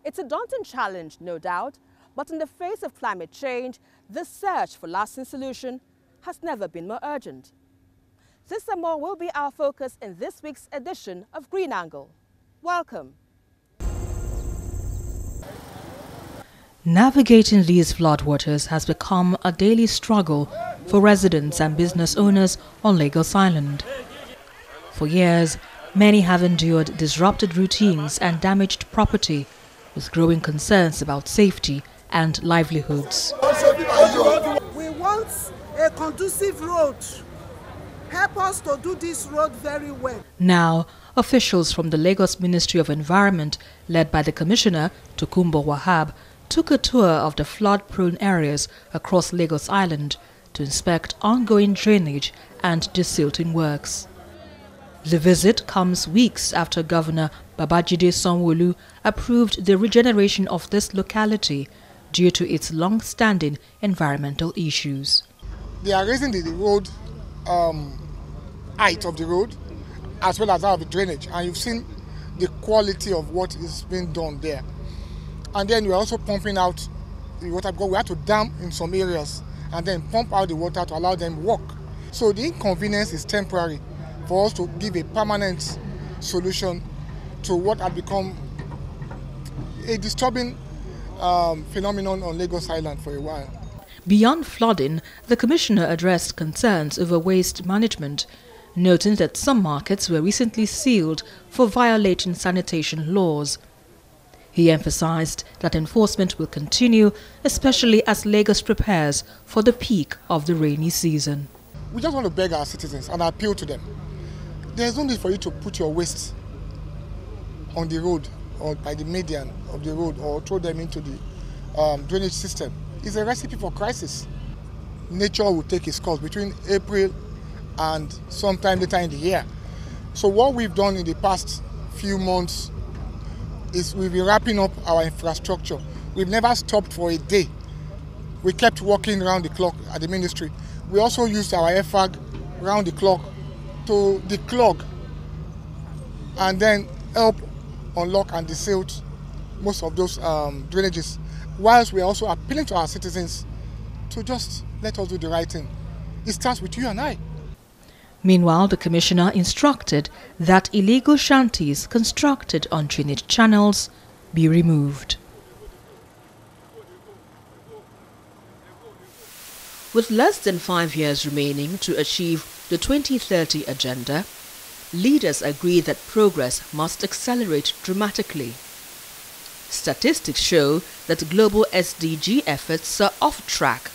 It's a daunting challenge, no doubt, but in the face of climate change, the search for lasting solution has never been more urgent. This and more will be our focus in this week's edition of Green Angle. Welcome. Navigating these floodwaters has become a daily struggle for residents and business owners on Lagos Island. For years, many have endured disrupted routines and damaged property, with growing concerns about safety and livelihoods. We want a conducive road. Help us to do this road very well. Now, officials from the Lagos Ministry of Environment, led by the Commissioner, Tokunbo Wahab, took a tour of the flood-prone areas across Lagos Island to inspect ongoing drainage and desilting works. The visit comes weeks after Governor Babajide Sanwo-Olu approved the regeneration of this locality due to its long-standing environmental issues. They are raising the road height of the road as well as that of the drainage, and you've seen the quality of what is being done there. And then we're also pumping out the water because we have to dam in some areas and then pump out the water to allow them work. So the inconvenience is temporary for us to give a permanent solution to what had become a disturbing phenomenon on Lagos Island for a while. Beyond flooding, the Commissioner addressed concerns over waste management, noting that some markets were recently sealed for violating sanitation laws. He emphasized that enforcement will continue, especially as Lagos prepares for the peak of the rainy season. We just want to beg our citizens and appeal to them. There's no need for you to put your waste on the road or by the median of the road or throw them into the drainage system. It's a recipe for crisis. Nature will take its course between April and sometime later in the year. So what we've done in the past few months is we've been wrapping up our infrastructure. We've never stopped for a day. We kept working around the clock at the ministry. We also used our FAG round the clock to declog and then help unlock and desilt most of those drainages, whilst we are also appealing to our citizens to just let us do the right thing. It starts with you and I. Meanwhile, the Commissioner instructed that illegal shanties constructed on drainage channels be removed. With less than 5 years remaining to achieve the 2030 agenda, leaders agree that progress must accelerate dramatically. Statistics show that global SDG efforts are off track,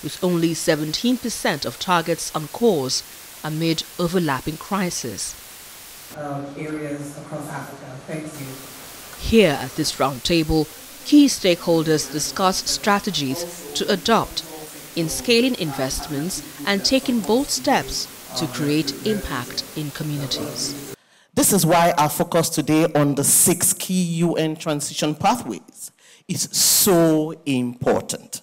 with only 17% of targets on course amid overlapping crises. Areas across Africa. Thank you. Here at this roundtable, key stakeholders discuss strategies to adopt in scaling investments and taking bold steps to create impact in communities. This is why our focus today on the 6 key UN transition pathways is so important.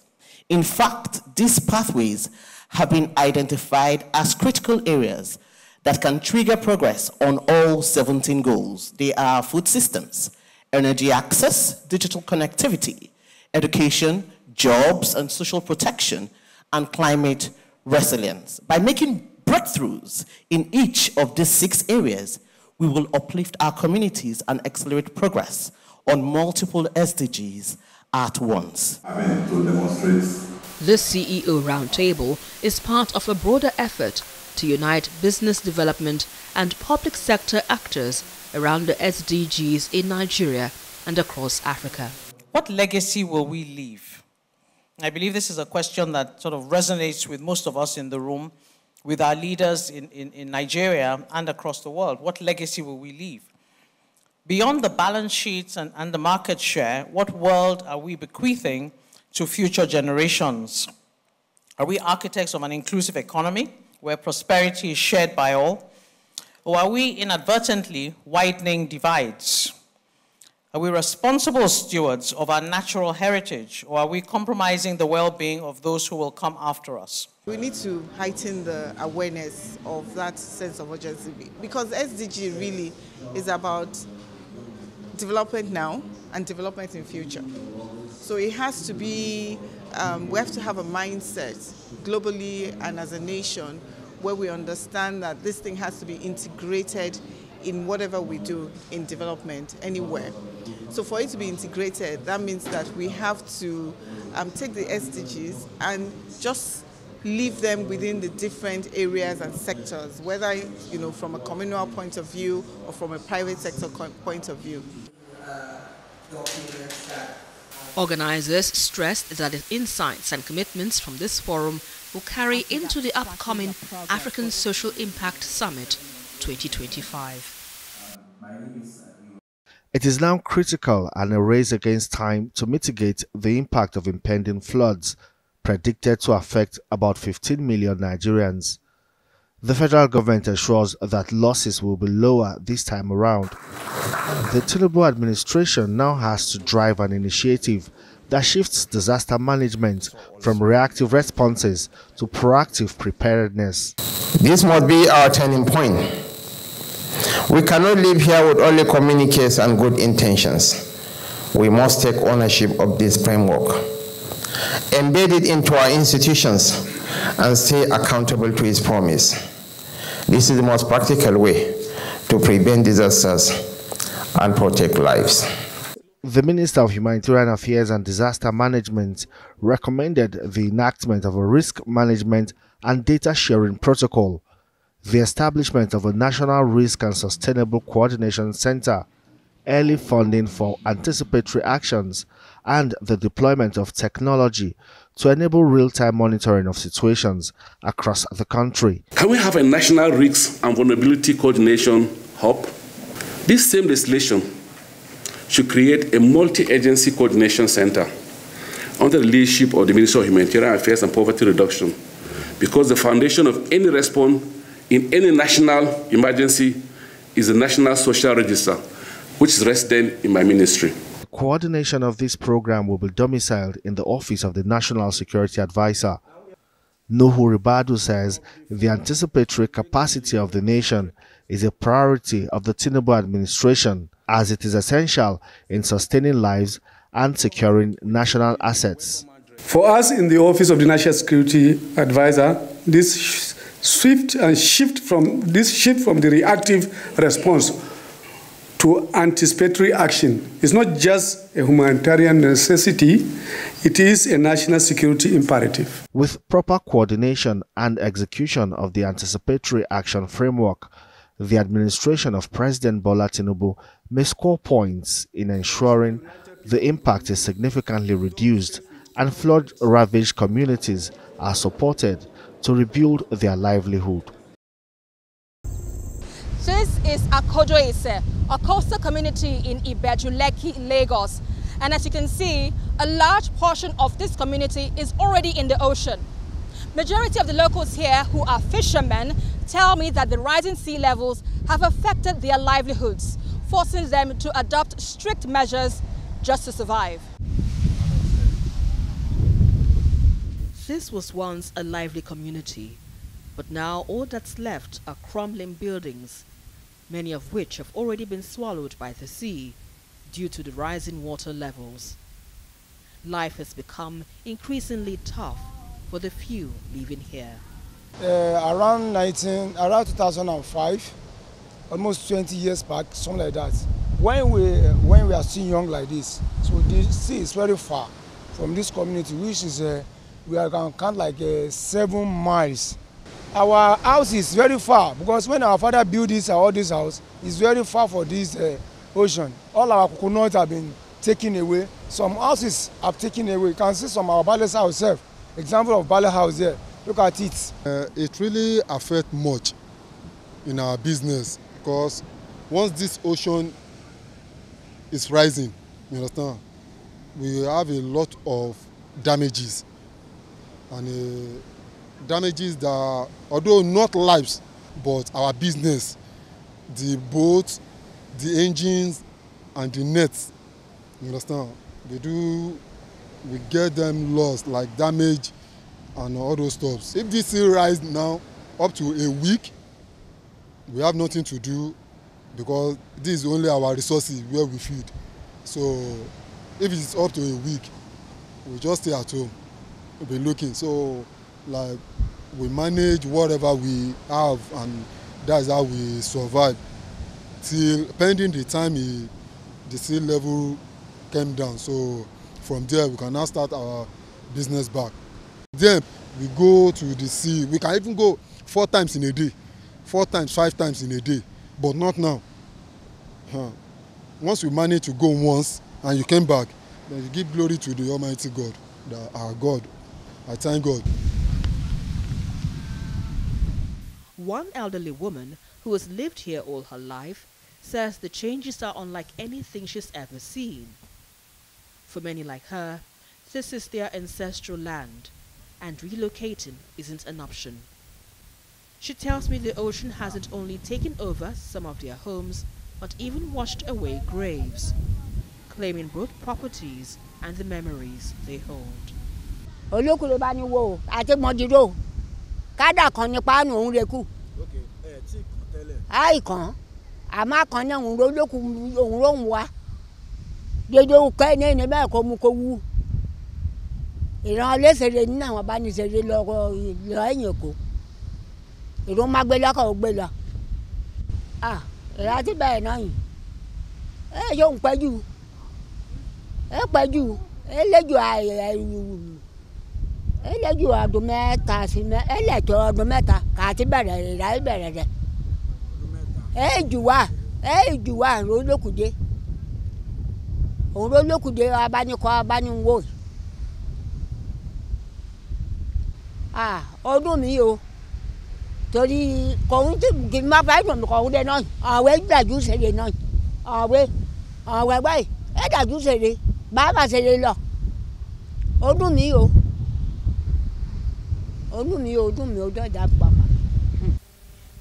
In fact, these pathways have been identified as critical areas that can trigger progress on all 17 goals. They are food systems, energy access, digital connectivity, education, jobs and social protection, and climate resilience. By making breakthroughs in each of these 6 areas, we will uplift our communities and accelerate progress on multiple SDGs at once. This CEO Roundtable is part of a broader effort to unite business development and public sector actors around the SDGs in Nigeria and across Africa. What legacy will we leave? I believe this is a question that sort of resonates with most of us in the room, with our leaders in Nigeria and across the world. What legacy will we leave? Beyond the balance sheets and the market share, what world are we bequeathing to future generations? Are we architects of an inclusive economy where prosperity is shared by all? Or are we inadvertently widening divides? Are we responsible stewards of our natural heritage, or are we compromising the well-being of those who will come after us? We need to heighten the awareness of that sense of urgency, because SDG really is about development now and development in future. So it has to be, we have to have a mindset globally and as a nation where we understand that this thing has to be integrated in whatever we do in development anywhere. So for it to be integrated, that means that we have to take the SDGs and just leave them within the different areas and sectors, whether from a communal point of view or from a private sector point of view. Organizers stressed that the insights and commitments from this forum will carry into the upcoming African Social Impact Summit 2025. It is now critical and a race against time to mitigate the impact of impending floods, predicted to affect about 15 million Nigerians. The federal government assures that losses will be lower this time around. The Tinubu administration now has to drive an initiative that shifts disaster management from reactive responses to proactive preparedness. This must be our turning point. We cannot live here with only communiques and good intentions. We must take ownership of this framework, embed it into our institutions, and stay accountable to its promise. This is the most practical way to prevent disasters and protect lives. The Minister of Humanitarian Affairs and Disaster Management recommended the enactment of a risk management and data sharing protocol, the establishment of a National Risk and Sustainable Coordination Center, early funding for anticipatory actions, and the deployment of technology to enable real-time monitoring of situations across the country. Can we have a National Risk and Vulnerability Coordination Hub? This same legislation should create a multi-agency coordination center under the leadership of the Minister of Humanitarian Affairs and Poverty Reduction, because the foundation of any response in any national emergency is the National Social Register, which is resident in my ministry. Coordination of this program will be domiciled in the Office of the National Security Advisor. Nuhu Ribadu says the anticipatory capacity of the nation is a priority of the Tinubu administration, as it is essential in sustaining lives and securing national assets. For us in the Office of the National Security Advisor, this shift from the reactive response to anticipatory action is not just a humanitarian necessity, it is a national security imperative. With proper coordination and execution of the anticipatory action framework, the administration of President Bola Tinubu may score points in ensuring the impact is significantly reduced and flood-ravaged communities are supported to rebuild their livelihood. This is Akojo Ise, a coastal community in Ibeju-Lekki, Lagos. And as you can see, a large portion of this community is already in the ocean. Majority of the locals here, who are fishermen, tell me that the rising sea levels have affected their livelihoods, forcing them to adopt strict measures just to survive. This was once a lively community, but now all that's left are crumbling buildings, many of which have already been swallowed by the sea due to the rising water levels. Life has become increasingly tough for the few living here. Around 2005, almost 20 years back, something like that. When we are still young like this, so the sea is very far from this community, which is we are going to count like 7 miles. Our house is very far because when our father built this house, it's very far for this ocean. All our coconuts have been taken away. Some houses have taken away. You can see some of our Bale's house itself. Example of Bale house there. Look at it. It really affects much in our business because once this ocean is rising, you understand, we have a lot of damages. And damages that, although not lives, but our business, the boats, the engines, and the nets, you understand, we get them lost, like damage and all those stuff. If this sea rise now up to a week, we have nothing to do because this is only our resources where we feed. So if it's up to a week, we just stay at home. We'll be looking. So like we manage whatever we have, and that's how we survive till pending the time the sea level came down. So from there we can now start our business back. Then we go to the sea. We can even go 4 times in a day, 4 times, 5 times in a day, but not now. Once we manage to go once and you came back, then you give glory to the Almighty God, our God. I thank God. One elderly woman who has lived here all her life says the changes are unlike anything she's ever seen. For many like her, this is their ancestral land, and relocating isn't an option. She tells me the ocean hasn't only taken over some of their homes, but even washed away graves, claiming both properties and the memories they hold.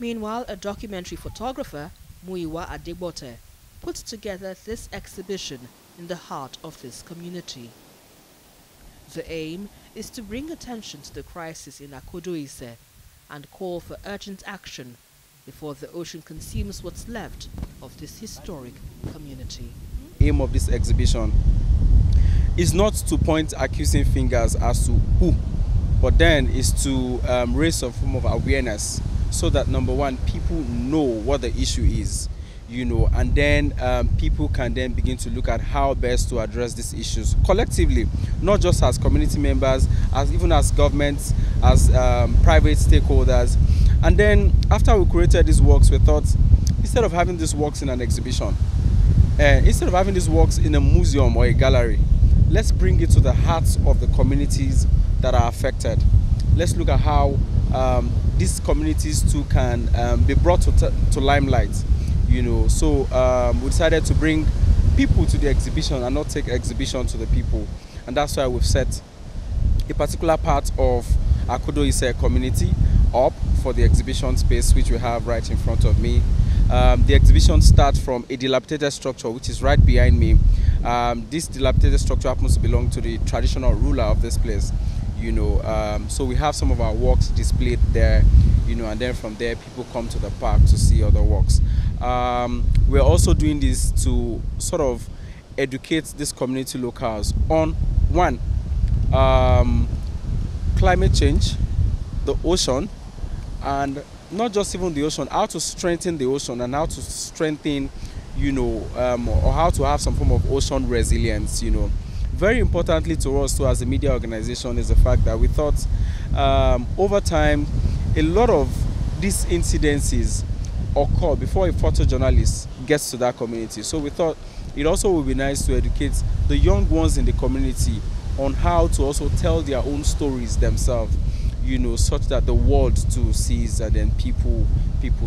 Meanwhile, a documentary photographer, Muyiwa Adegbote, put together this exhibition in the heart of this community. The aim is to bring attention to the crisis in Akodoise and call for urgent action before the ocean consumes what's left of this historic community. The aim of this exhibition is not to point accusing fingers as to who, but then is to raise some form of awareness so that, number one, people know what the issue is, you know, and then people can then begin to look at how best to address these issues collectively, not just as community members, as even as governments, as private stakeholders. And then after we created these works, we thought, instead of having these works in an exhibition, instead of having these works in a museum or a gallery, let's bring it to the hearts of the communities that are affected. Let's look at how these communities too can be brought to limelight, you know. So we decided to bring people to the exhibition and not take exhibition to the people, and that's why we've set a particular part of Akodoise community up for the exhibition space, which we have right in front of me. The exhibition starts from a dilapidated structure which is right behind me. This dilapidated structure happens to belong to the traditional ruler of this place, you know. So we have some of our works displayed there, you know, and then from there people come to the park to see other works. We're also doing this to sort of educate these community locals on, one, climate change, the ocean, and not just even the ocean, how to strengthen the ocean and how to strengthen, you know, or how to have some form of ocean resilience, you know. Very importantly to us too as a media organization is the fact that we thought over time a lot of these incidences occur before a photojournalist gets to that community. So we thought it also would be nice to educate the young ones in the community on how to also tell their own stories themselves, you know, such that the world too sees and then people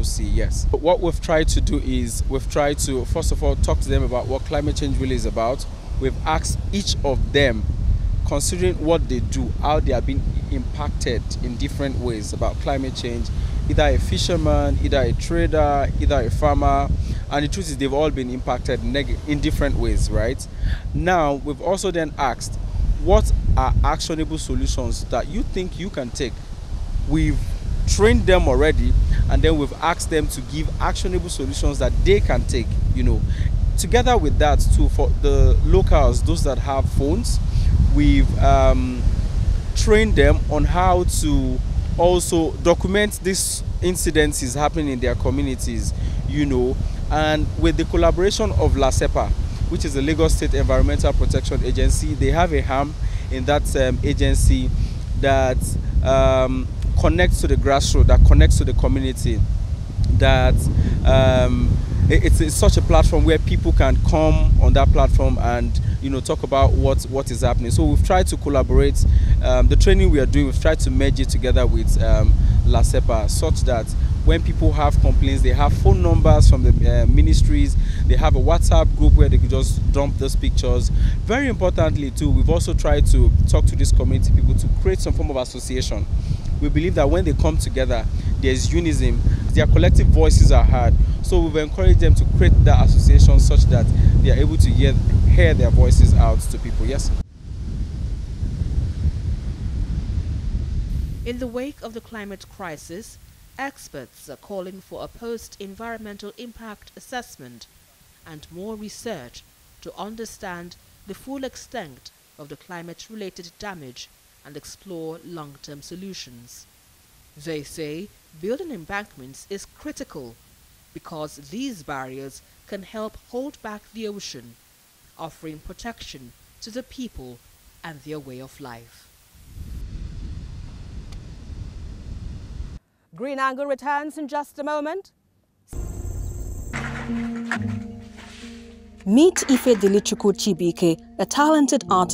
see. Yes. But what we've tried to do is we've tried to first of all talk to them about what climate change really is about. We've asked each of them, considering what they do, how they are being impacted in different ways about climate change, either a fisherman, either a trader, either a farmer, and the truth is they've all been impacted in different ways, right? Now, we've also then asked, what are actionable solutions that you think you can take with trained them already, and then we've asked them to give actionable solutions that they can take, Together with that too, for the locals, those that have phones, we've trained them on how to also document these incidences happening in their communities, and with the collaboration of LASEPA, which is the Lagos State Environmental Protection Agency. They have a arm in that agency that connects to the grassroots, that connects to the community, that it's such a platform where people can come on that platform and talk about what is happening. So we've tried to collaborate. The training we are doing, we've tried to merge it together with LASEPA, such that when people have complaints, they have phone numbers from the ministries, they have a WhatsApp group where they could just dump those pictures. Very importantly too, we've also tried to talk to these community people to create some form of association. We believe that when they come together, there's unison, their collective voices are heard. So we've encouraged them to create that association such that they are able to hear their voices out to people. Yes. In the wake of the climate crisis, experts are calling for a post-environmental impact assessment and more research to understand the full extent of the climate-related damage and explore long-term solutions. They say building embankments is critical because these barriers can help hold back the ocean, offering protection to the people and their way of life. Green Angle returns in just a moment. Meet Ife Dilichukwu Chibike, a talented artist